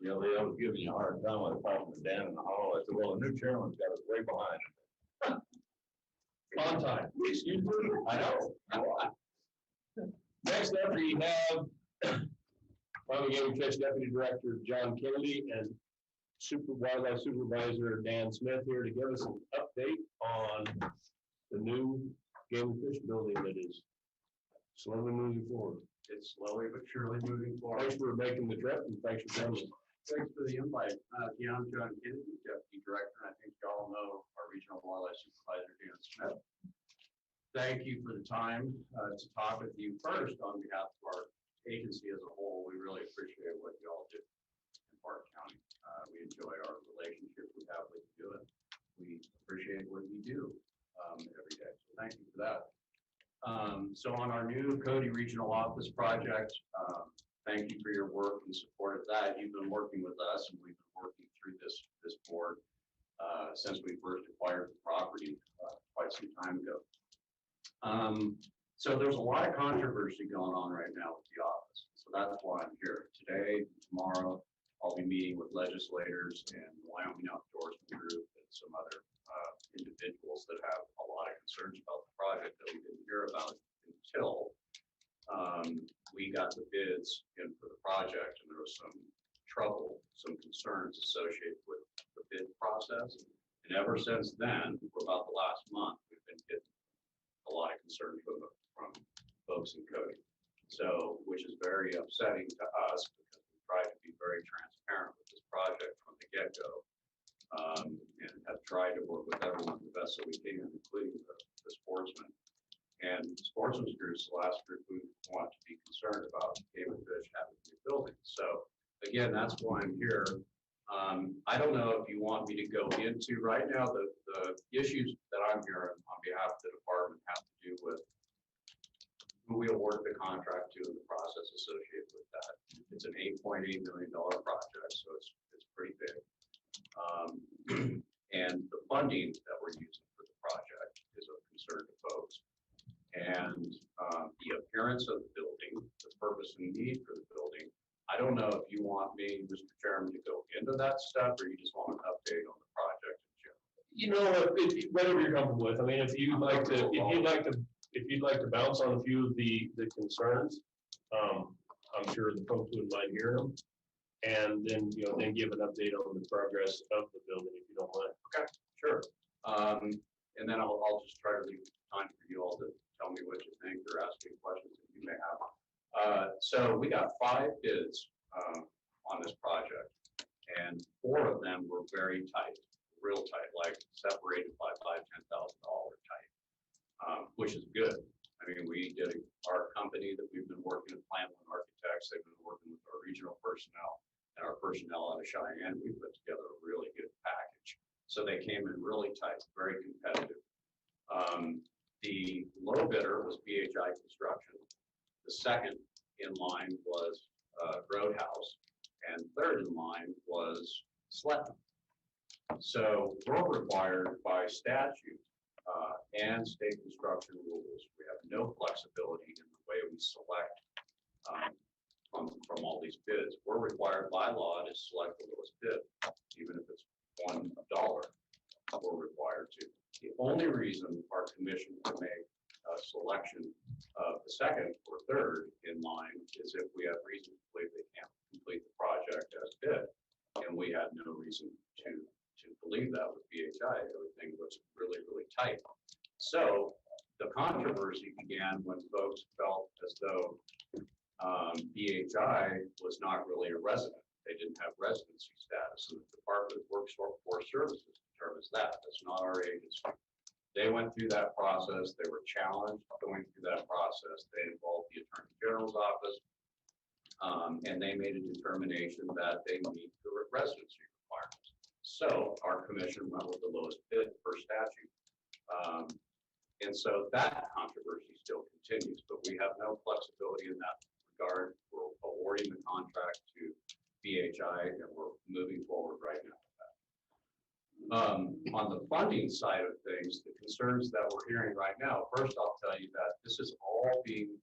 You know, they always give me a hard time when I talk to Dan in the hall. I said, well, the new chairman's got us way behind. On time. Excuse me? I know. Next up, we have Wyoming Game and Fish Deputy Director John Kennedy and Wildlife Supervisor Dan Smith here to give us an update on the new Game and Fish building that is slowly moving forward. It's slowly but surely moving forward. Thanks for making the trip and thanks for coming. Thanks for the invite. Yeah, I'm John Kennedy, Deputy Director. I think you all know our Regional Wildlife Supervisor, Dan Smith. Thank you for the time to talk with you first on behalf of our agency as a whole. We really appreciate what you all do in Park County. We enjoy our relationship we have with you, and we appreciate what you do every day. So thank you for that. So on our new Cody Regional Office project, thank you for your work and support of that. You've been working with us, and we've been working through this board since we first acquired the property quite some time ago. So there's a lot of controversy going on right now with the office. So that's why I'm here today. Tomorrow, I'll be meeting with legislators and the Wyoming Outdoorsman Group and some other individuals that have a lot of concerns about the project that we didn't hear about until we got the bids in for the project, and there was some trouble, some concerns associated with the bid process. And ever since then, for about the last month, we've been getting a lot of concern from folks in Cody. So, which is very upsetting to us because we try to be very transparent with this project from the get-go, and have tried to work with everyone the best that we can, including the sportsmen. And sportsmen's groups, the last group we want to be concerned about Game and Fish having new buildings. So again, that's why I'm here. I don't know if you want me to go into right now the issues that I'm hearing on behalf of the department have to do with who we awarded the contract to and the process associated with that. It's an $8.8 million project, so it's pretty big. And the funding that we're using for the project is of concern to folks. And the appearance of the building, the purpose and need for the building. I don't know if you want me, Mr. Chairman, to go into that stuff, or you just want an update on the project in general. You know, whatever you're comfortable with. I mean, if you'd like to bounce on a few of the concerns, I'm sure the folks wouldn't mind hearing them. And then, then give an update on the progress of the building, if you don't mind. Okay, sure. And then I'll just try to leave time for you all to tell me what you think or ask me questions that you may have. So we got 5 bids on this project, and 4 of them were very tight, real tight, like separated by $5,000–$10,000 tight, which is good. I mean, our company that we've been working with, Plan One Architects, they've been working with our regional personnel and our personnel out of Cheyenne. We put together a really good package. So they came in really tight, very competitive. The low bidder was BHI Construction. The second in line was Roadhouse, and third in line was Sletton. So we're required by statute and state construction rules. We have no flexibility in the way we select from all these bids. We're required by law to select the lowest bid, even if it's $1. We're required to. The only reason our commission can make a selection of the second or third in line is if we have reason to believe they can't complete the project as bid. And we had no reason to believe that with BHI. Everything was really, really tight. So the controversy began when folks felt as though BHI was not really a resident. They didn't have residency status, and the Department of Workforce Services determines that. That's not our agency. They went through that process. They were challenged going through that process. They involved the Attorney General's office, and they made a determination that they meet the residency requirements. So our commission went with the lowest bid per statute. And so that controversy still continues, but we have no flexibility in that regard. We're awarding the contract to BHI, and we're moving forward right now with that. On the funding side of things, the concerns that we're hearing right now, first I'll tell you that this is all being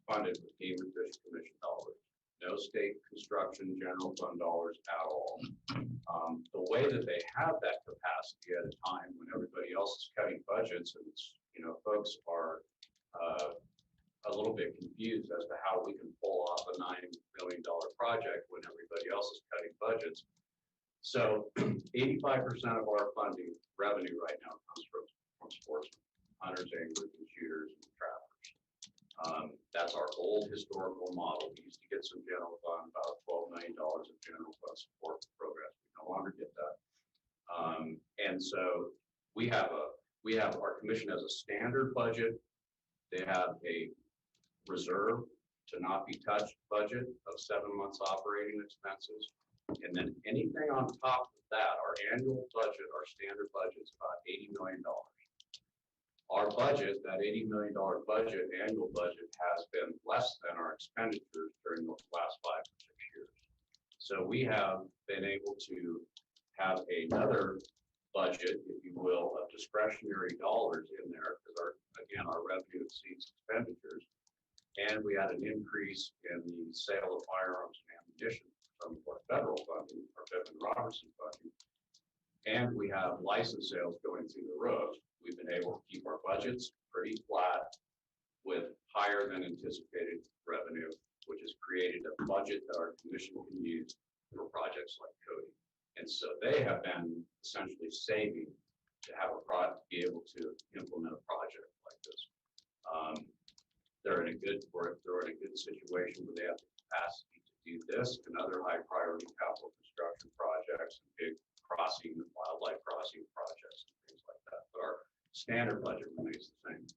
funded with Game and Fish Commission dollars. no state construction general fund dollars at all. The way that they have that capacity at a time when everybody else is cutting budgets, and it's, you know, folks are a little bit confused as to how we can pull off a $9 million project when everybody else is cutting budgets. So 85% of our funding revenue right now comes from sportsmen, hunters, anglers, and shooters, and trappers. That's our old historical model. We used to get some general fund, about $12 million of general fund support programs. We no longer get that. And so we have our commission has a standard budget. They have a reserve to not be touched budget of 7 months operating expenses. And then anything on top of that, our annual budget, our standard budget is about $80 million. Our budget, that $80 million budget, annual budget, has been less than our expenditures during the last 5 or 6 years. So we have been able to have another budget, if you will, of discretionary dollars in there, because our revenue exceeds expenditures. And we had an increase in the sale of firearms and ammunition from our federal funding, our Pittman Robertson funding. And we have license sales going through the roof. We've been able to keep our budgets pretty flat with higher than anticipated revenue, which has created a budget that our commission can use for projects like Cody. And so they have been essentially saving to have a product, be able to implement a project like this. They're in a good situation where they have the capacity to do this and other high priority capital construction projects and big crossing, wildlife crossing projects and things like that. But our standard budget remains the same.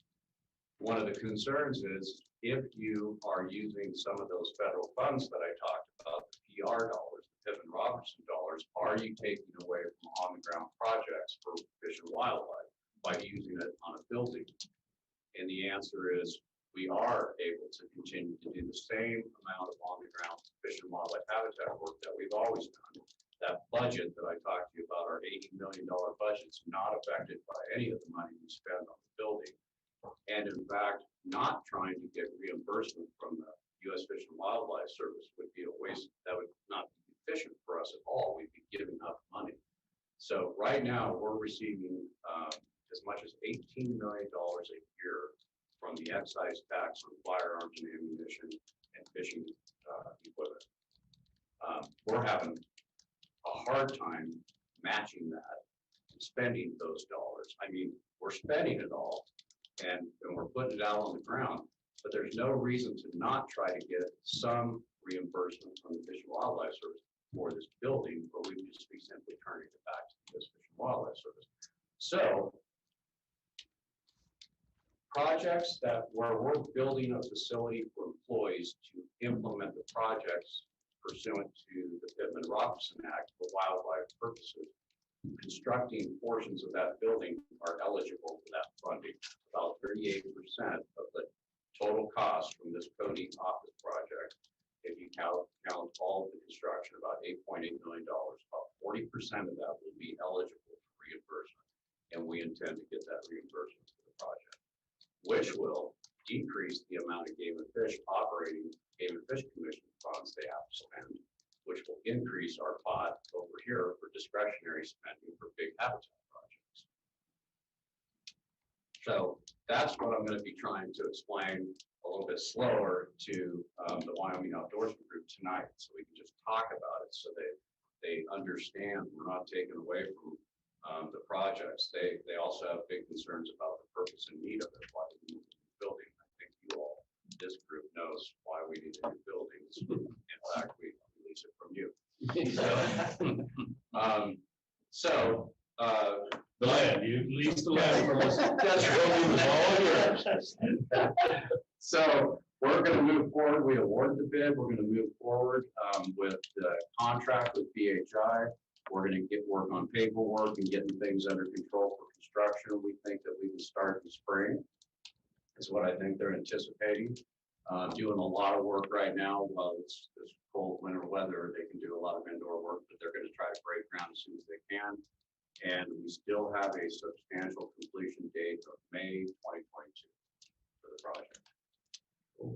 One of the concerns is if you are using some of those federal funds that I talked about, the PR dollars, the Pittman Robertson dollars, are you taking away from on the ground projects for fish and wildlife by using it on a building? And the answer is we are able to continue to do the same amount of on the ground fish and wildlife habitat work that we've always done. That budget that I talked to you about, our $80 million budget, is not affected by any of the money we spend on the building. And in fact, not trying to get reimbursement from the U.S. Fish and Wildlife Service would be a waste. That would not be efficient for us at all. We'd be giving up money. So right now we're receiving as much as $18 million a year from the excise tax on firearms and ammunition and fishing equipment. We're having a hard time matching that and spending those dollars. I mean, we're spending it all and we're putting it out on the ground, but there's no reason to not try to get some reimbursement from the Fish and Wildlife Service for this building, or we would just be simply turning it back to the Fish and Wildlife Service. So projects where we're building a facility for employees to implement the projects pursuant to the Pittman Robertson Act for wildlife purposes, constructing portions of that building are eligible for that funding. About 38% of the total cost from this Cody office project, if you count all of the construction, about $8.8 million, about 40% of that will be eligible for reimbursement. And we intend to get that reimbursement for the project, which will decrease the amount of Game and Fish Commission funds they have to spend, which will increase our pot over here for discretionary spending for big habitat projects. So that's what I'm going to be trying to explain a little bit slower to the Wyoming Outdoorsman Group tonight, so we can just talk about it so they understand we're not taking away from the projects. They also have big concerns about the purpose and need of it, why we need a new building. I think you all, this group, knows why we need a new building. In fact, we lease it from you. The land, you lease the land from us. That's all yours. So we're going to move forward. We award the bid. We're going to move forward with the contract with BHI. We're going to get work on paperwork and getting things under control for construction. We think that we can start in spring, is what I think they're anticipating. Doing a lot of work right now. While it's this cold winter weather, they can do a lot of indoor work, but they're going to try to break ground as soon as they can. And we still have a substantial completion date of May 2022 for the project.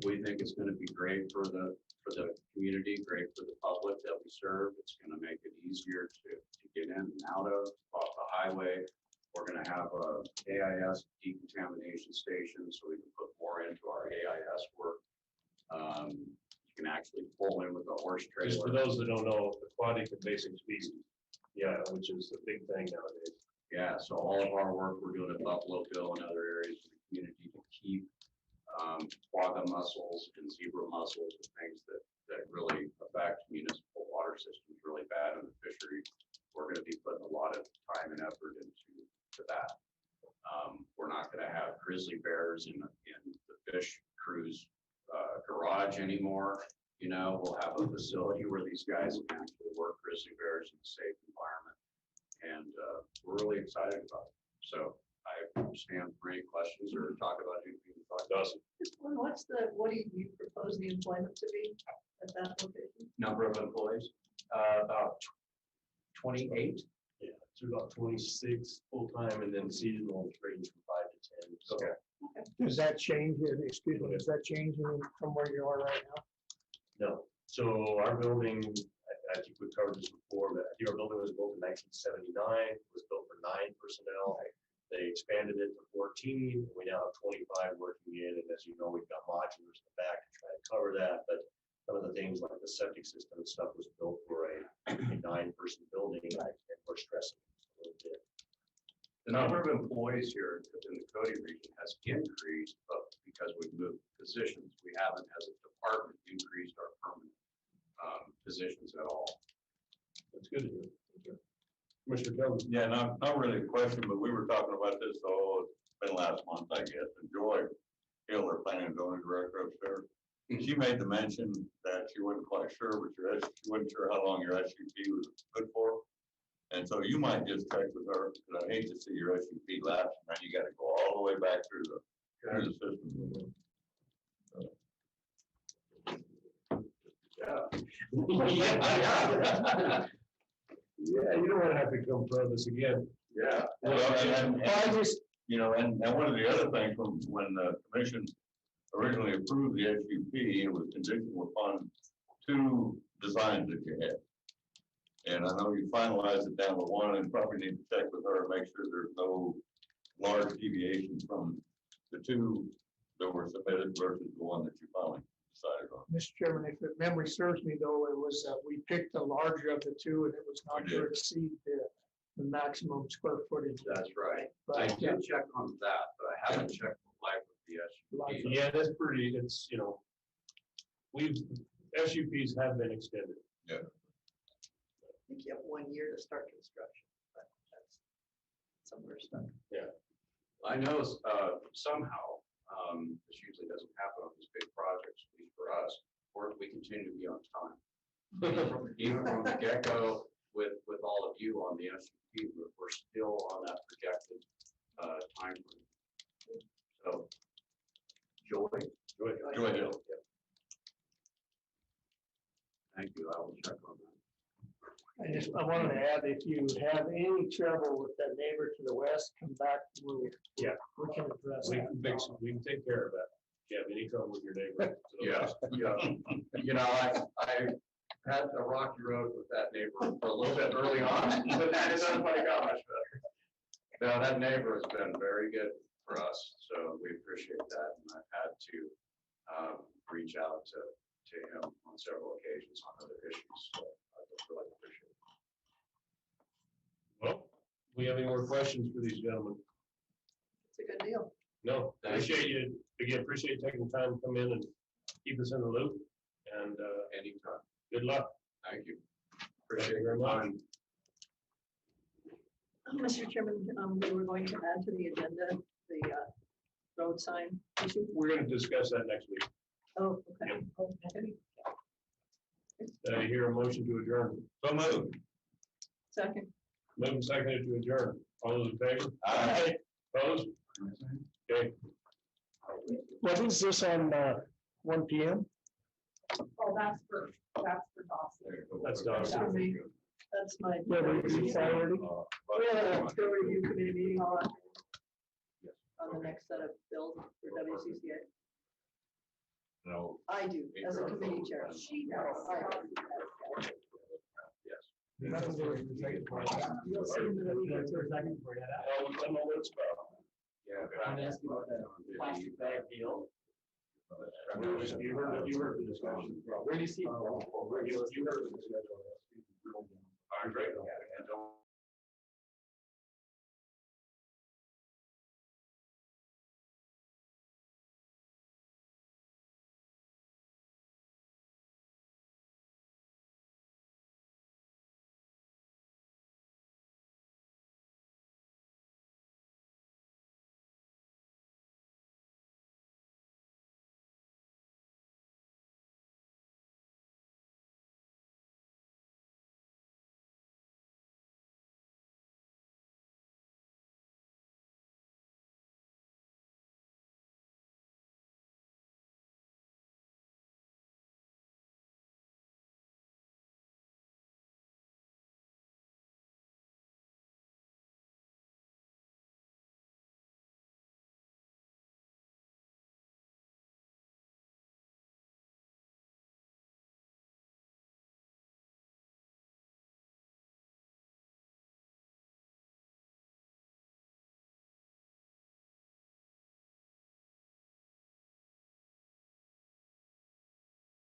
We think it's going to be great for the for the community, great for the public that we serve. It's gonna make it easier to get in and out of off the highway. We're gonna have a AIS decontamination station, so we can put more into our AIS work. You can actually pull in with a horse Just for trailer. those that don't know, aquatic and basic species, yeah, which is the big thing nowadays. Yeah, so all of our work we're doing at Buffalo Bill and other areas of the community to keep quagga mussels and zebra mussels and things that really affect municipal water systems really bad in the fishery. We're gonna be putting a lot of time and effort into that. We're not gonna have grizzly bears in the fish cruise garage anymore. You know, we'll have a facility where these guys can actually work grizzly bears in a safe environment. And we're really excited about it. So I stand for any questions or talk about anything you thought. Dawson. What do you propose the employment to be at that location? Number of employees? About 28. Yeah, it's about 26 full-time and then seasonal range from 5 to 10. So Okay. Does that change, excuse me, does that change from where you are right now? no. So our building, I think we covered this before, but I think our building was built in 1979. It was built for 9 personnel. They expanded it to 14. We now have 25 working in, and as you know, we've got modulars in the back to try to cover that. But some of the things like the septic system and stuff was built for a 9-person building, and we're stressing it a little bit. The number of employees here in the Cody region has increased, but because we've moved positions, we haven't, as a department, increased our permanent positions at all. That's good to hear. Commissioner Kelly. Yeah, not really a question, but we were talking about this, it's been last month, I guess, and Joy Hill, our planning and zoning director upstairs. She made the mention that she wasn't quite sure, but she wasn't sure how long your SUP was good for. And so you might just check with her, because I hate to see your SUP lapse, and then you gotta go all the way back through the system. Yeah, you don't want to have to come for this again. Yeah. Well, I just, you know, and one of the other things from when the commission originally approved the SUP, it was conditional upon 2 designs that you had. And I know you finalized it down to 1, and probably need to check with her and make sure there's no large deviation from the 2 that were submitted versus the one that you finally decided on. Mr. Chairman, if memory serves me though, it was, we picked the larger of the 2 and it was not We to did. exceed the maximum square footage. That's right. But, I did check on that, but I haven't checked the life of the Life SUP. Yeah, that's pretty, it's, you know, SUPs have been extended. I think you have 1 year to start construction, but that's somewhere stuck. I know somehow, this usually doesn't happen on these big projects, at least for us, we continue to be on time. Even from the get-go with all of you on the SUP, we're still on that projected time frame. So, Joy Hill. Thank you, I will check on that. I wanted to add, if you have any trouble with that neighbor to the west, come back, we can address We that. can fix it, we can take care of that. If you have any trouble with your neighbor. Yeah. You know, I had a rocky road with that neighbor for a little bit early on, but that isn't quite got much better. Now, that neighbor has been very good for us, so we appreciate that, and I've had to reach out to him on several occasions on other issues, so I just really appreciate it. Well, we have any more questions for these gentlemen? It's a good deal. No, Thank you. appreciate you, again, appreciate you taking the time to come in and keep us in the loop, and Anytime, good luck. thank you. Thank Appreciate you your very much. time. Mr. Chairman, we were going to add to the agenda the road sign issue. We're gonna discuss that next week. Oh, okay. Okay. I hear a motion to adjourn. So moved. Second. Moved and seconded to adjourn. All those in favor? Aye. Opposed? Okay. What is this on 1 PM? Oh, that's for Dawson. That's That's done. for me. That's my. Yeah, we decided. Yeah, let's go review committee meeting on the next set of bills for WCCA. No. I do, as a committee chair. She does. I- Yes. Nothing to do with the second part. You'll see in the week, it's our second for you. I don't know what it's about. Yeah. I want to ask you about that plastic bag deal. You heard the discussion. Where do you see it? You heard the discussion.